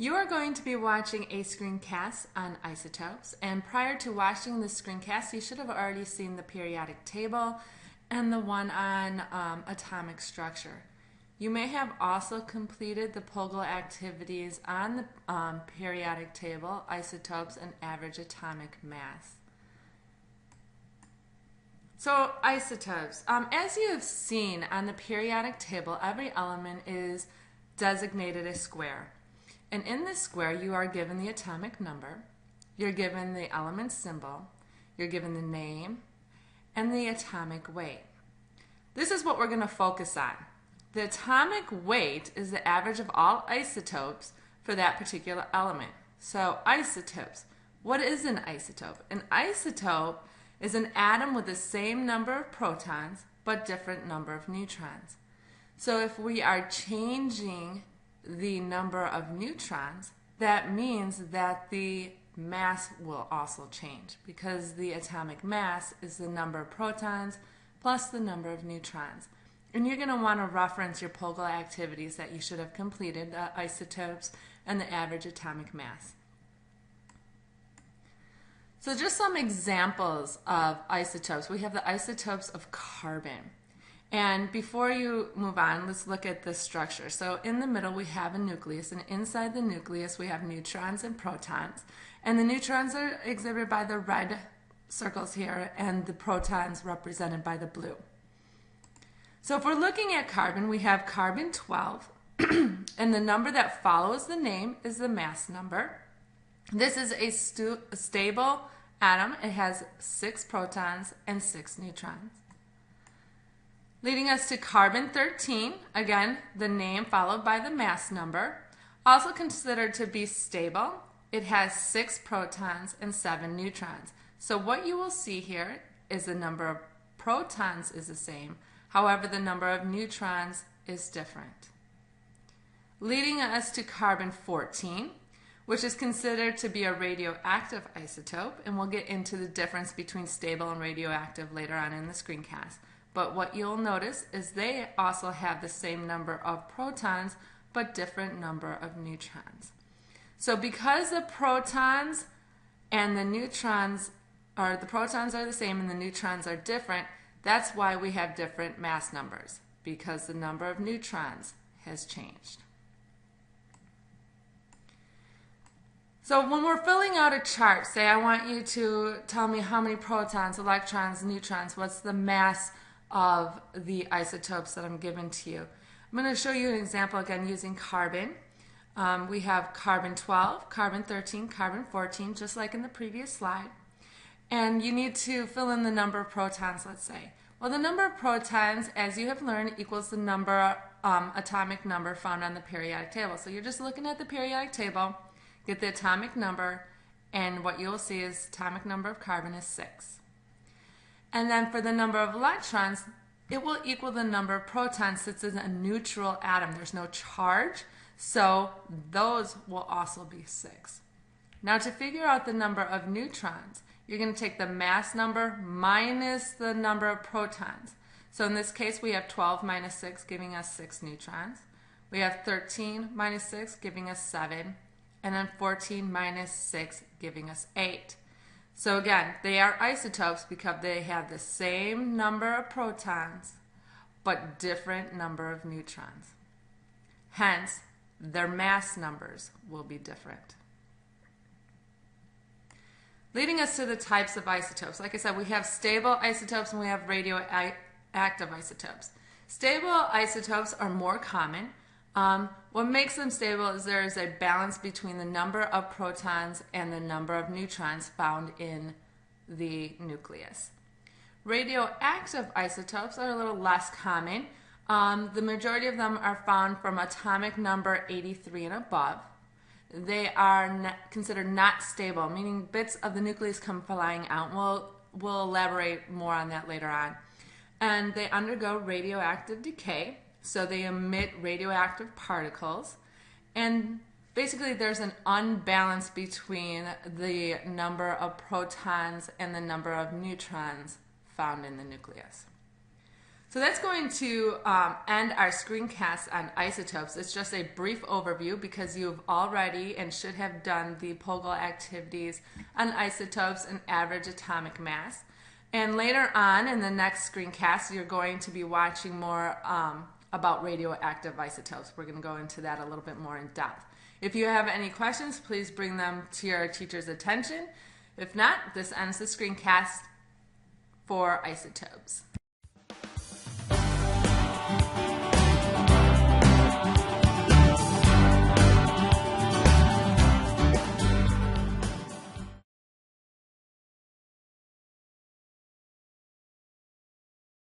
You are going to be watching a screencast on isotopes, and prior to watching the screencast, you should have already seen the periodic table and the one on atomic structure. You may have also completed the POGIL activities on the periodic table, isotopes, and average atomic mass. So isotopes, as you have seen on the periodic table, every element is designated a square. And in this square, you are given the atomic number, you're given the element symbol, you're given the name, and the atomic weight. This is what we're going to focus on. The atomic weight is the average of all isotopes for that particular element. So isotopes. What is an isotope? An isotope is an atom with the same number of protons but different number of neutrons. So if we are changing the number of neutrons, that means that the mass will also change, because the atomic mass is the number of protons plus the number of neutrons. And you're going to want to reference your POGIL activities that you should have completed, the isotopes and the average atomic mass. So just some examples of isotopes. We have the isotopes of carbon. And before you move on, let's look at the structure. So in the middle we have a nucleus, and inside the nucleus we have neutrons and protons. And the neutrons are exhibited by the red circles here, and the protons represented by the blue. So if we're looking at carbon, we have carbon 12, and the number that follows the name is the mass number. This is a stable atom. It has 6 protons and 6 neutrons. Leading us to carbon 13, again, the name followed by the mass number. Also considered to be stable. It has 6 protons and 7 neutrons. So what you will see here is the number of protons is the same. However, the number of neutrons is different. Leading us to carbon 14, which is considered to be a radioactive isotope, and we'll get into the difference between stable and radioactive later on in the screencast. But what you'll notice is they also have the same number of protons but different number of neutrons. So because the protons and the neutrons are, the protons are the same and the neutrons are different, that's why we have different mass numbers, because the number of neutrons has changed. So when we're filling out a chart, say I want you to tell me how many protons, electrons, neutrons, what's the mass of the isotopes that I'm given to you. I'm going to show you an example again using carbon. We have carbon 12, carbon 13, carbon 14, just like in the previous slide. And you need to fill in the number of protons, let's say. Well, the number of protons, as you have learned, equals the number, atomic number found on the periodic table. So you're just looking at the periodic table, get the atomic number, and what you'll see is atomic number of carbon is 6. And then for the number of electrons, it will equal the number of protons since it's a neutral atom. There's no charge, so those will also be 6. Now to figure out the number of neutrons, you're going to take the mass number minus the number of protons. So in this case, we have 12 minus 6 giving us 6 neutrons. We have 13 minus 6 giving us 7. And then 14 minus 6 giving us 8. So again, they are isotopes because they have the same number of protons but different number of neutrons. Hence, their mass numbers will be different. Leading us to the types of isotopes. Like I said, we have stable isotopes and we have radioactive isotopes. Stable isotopes are more common. What makes them stable is there is a balance between the number of protons and the number of neutrons found in the nucleus. Radioactive isotopes are a little less common. The majority of them are found from atomic number 83 and above. They are considered not stable, meaning bits of the nucleus come flying out. We'll elaborate more on that later on. And they undergo radioactive decay. So they emit radioactive particles, and basically there's an unbalance between the number of protons and the number of neutrons found in the nucleus. So that's going to end our screencast on isotopes. It's just a brief overview because you've already and should have done the POGIL activities on isotopes and average atomic mass. And later on in the next screencast, you're going to be watching more about radioactive isotopes. We're going to go into that a little bit more in depth. If you have any questions, please bring them to your teacher's attention. If not, this ends the screencast for isotopes.